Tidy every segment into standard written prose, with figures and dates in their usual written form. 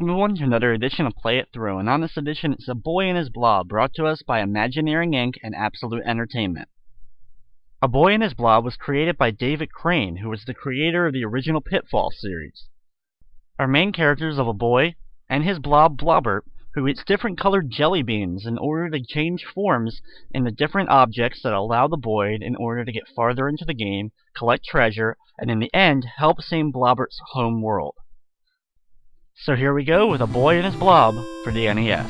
Welcome everyone to another edition of Play It Through, and on this edition it's a Boy and His Blob, brought to us by Imagineering Inc. and Absolute Entertainment. A Boy and His Blob was created by David Crane, who was the creator of the original Pitfall series. Our main characters of a boy and his blob Blobert, who eats different colored jelly beans in order to change forms in the different objects that allow the boy in order to get farther into the game, collect treasure, and in the end help save Blobert's home world. So here we go with A Boy and His Blob for the NES.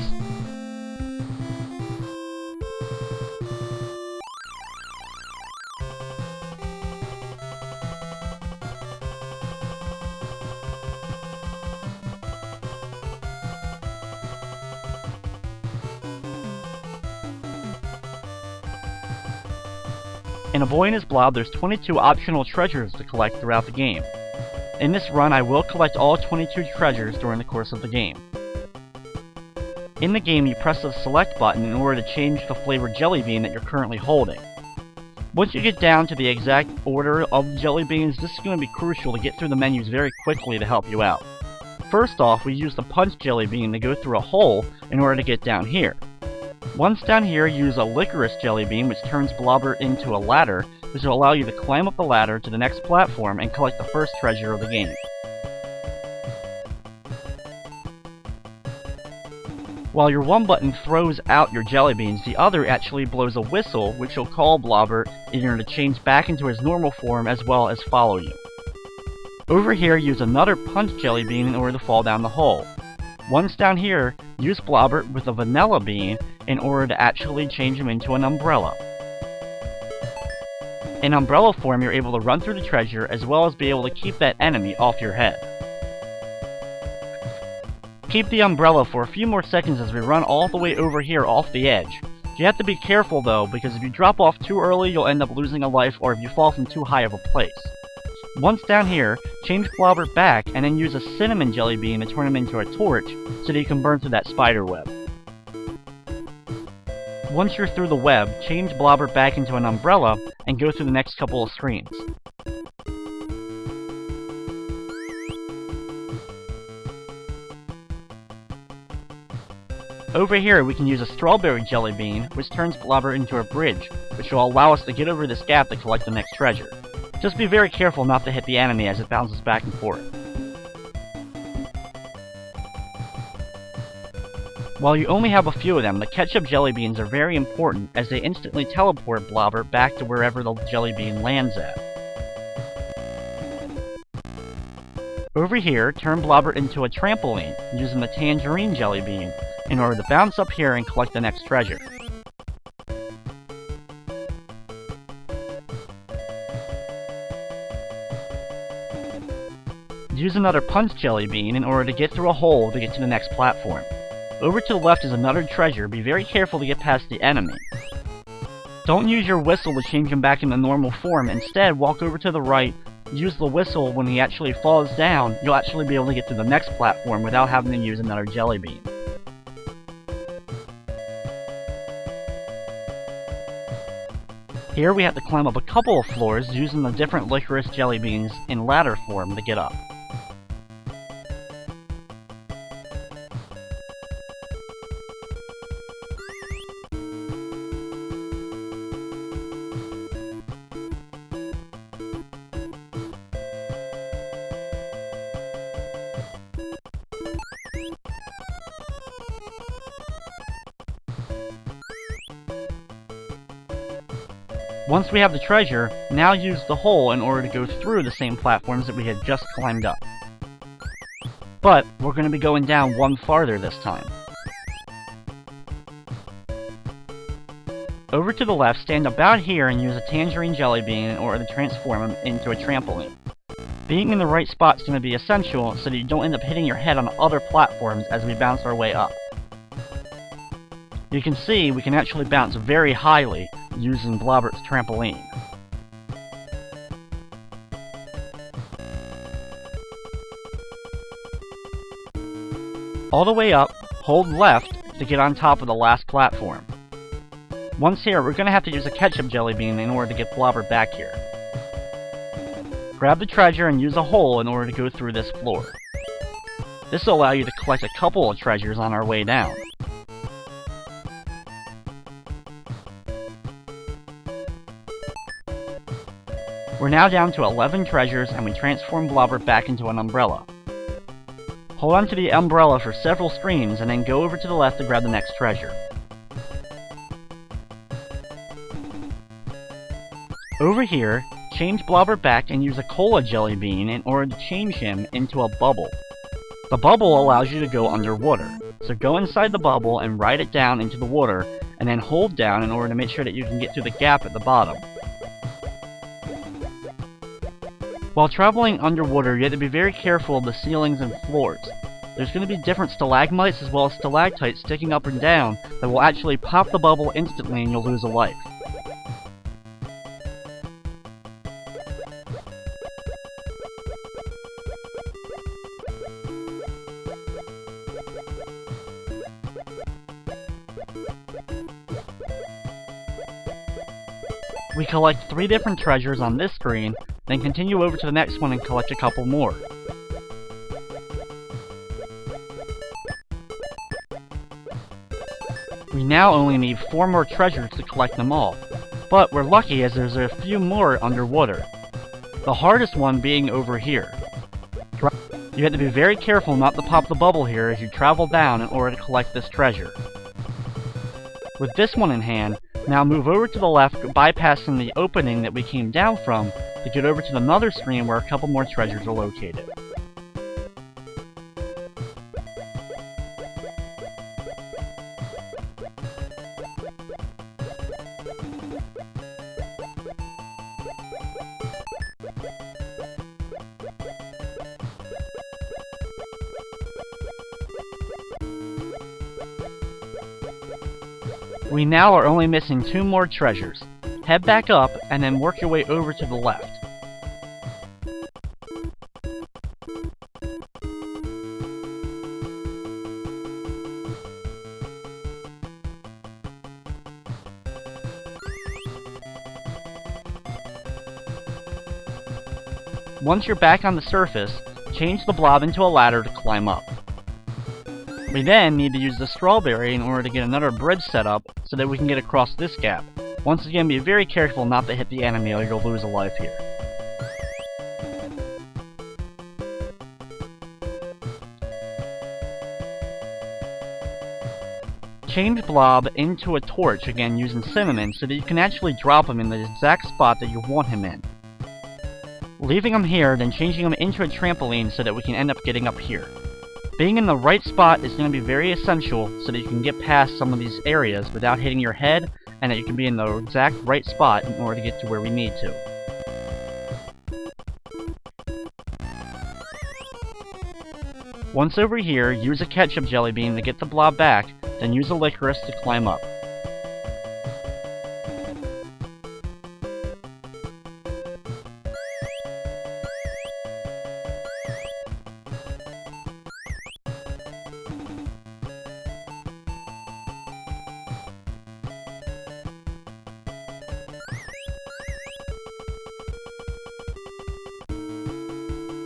In A Boy and His Blob, there's 22 optional treasures to collect throughout the game. In this run, I will collect all 22 treasures during the course of the game. In the game, you press the select button in order to change the flavored jelly bean that you're currently holding. Once you get down to the exact order of the jelly beans, this is going to be crucial to get through the menus very quickly to help you out. First off, we use the punch jelly bean to go through a hole in order to get down here. Once down here, use a licorice jelly bean, which turns Blobert into a ladder, which will allow you to climb up the ladder to the next platform and collect the first treasure of the game. While your one button throws out your jelly beans, the other actually blows a whistle, which will call Blobert in order to change back into his normal form as well as follow you. Over here, use another punch jelly bean in order to fall down the hole. Once down here, use Blobert with a vanilla bean in order to actually change him into an umbrella. In umbrella form, you're able to run through the treasure as well as be able to keep that enemy off your head. Keep the umbrella for a few more seconds as we run all the way over here off the edge. You have to be careful though, because if you drop off too early, you'll end up losing a life, or if you fall from too high of a place. Once down here, change Blobert back and then use a cinnamon jelly bean to turn him into a torch so that you can burn through that spider web. Once you're through the web, change Blobert back into an umbrella and go through the next couple of screens. Over here, we can use a strawberry jelly bean, which turns Blobert into a bridge, which will allow us to get over this gap to collect the next treasure. Just be very careful not to hit the enemy as it bounces back and forth. While you only have a few of them, the ketchup jelly beans are very important as they instantly teleport Blobert back to wherever the jelly bean lands at. Over here, turn Blobert into a trampoline using the tangerine jelly bean in order to bounce up here and collect the next treasure. Use another punch jelly bean in order to get through a hole to get to the next platform. Over to the left is another treasure. Be very careful to get past the enemy. Don't use your whistle to change him back into normal form. Instead, walk over to the right, use the whistle when he actually falls down. You'll actually be able to get to the next platform without having to use another jelly bean. Here we have to climb up a couple of floors using the different licorice jelly beans in ladder form to get up. Once we have the treasure, now use the hole in order to go through the same platforms that we had just climbed up. But we're going to be going down one farther this time. Over to the left, stand about here and use a tangerine jelly bean in order to transform him into a trampoline. Being in the right spot is going to be essential so that you don't end up hitting your head on other platforms as we bounce our way up. You can see we can actually bounce very highly using Blobert's trampoline. All the way up, hold left to get on top of the last platform. Once here, we're going to have to use a ketchup jelly bean in order to get Blobert back here. Grab the treasure and use a hole in order to go through this floor. This will allow you to collect a couple of treasures on our way down. We're now down to 11 treasures, and we transform Blobert back into an umbrella. Hold on to the umbrella for several screens, and then go over to the left to grab the next treasure. Over here, change Blobert back and use a cola jellybean in order to change him into a bubble. The bubble allows you to go underwater, so go inside the bubble and ride it down into the water, and then hold down in order to make sure that you can get through the gap at the bottom. While traveling underwater, you have to be very careful of the ceilings and floors. There's going to be different stalagmites as well as stalactites sticking up and down that will actually pop the bubble instantly and you'll lose a life. We collect 3 different treasures on this screen, then continue over to the next one and collect a couple more. We now only need 4 more treasures to collect them all, but we're lucky as there's a few more underwater. The hardest one being over here. You have to be very careful not to pop the bubble here as you travel down in order to collect this treasure. With this one in hand, now move over to the left, bypassing the opening that we came down from, to get over to another screen where a couple more treasures are located. We now are only missing 2 more treasures. Head back up, and then work your way over to the left. Once you're back on the surface, change the blob into a ladder to climb up. We then need to use the strawberry in order to get another bridge set up so that we can get across this gap. Once again, be very careful not to hit the enemy or you'll lose a life here. Change Blob into a torch again using cinnamon so that you can actually drop him in the exact spot that you want him in. Leaving him here, then changing him into a trampoline so that we can end up getting up here. Being in the right spot is going to be very essential so that you can get past some of these areas without hitting your head, and that you can be in the exact right spot in order to get to where we need to. Once over here, use a ketchup jelly bean to get the blob back, then use a licorice to climb up.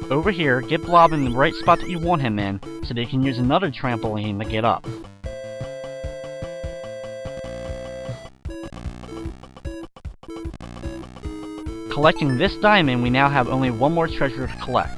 Over here, get Blob in the right spot that you want him in, so that you can use another trampoline to get up. Collecting this diamond, we now have only 1 more treasure to collect.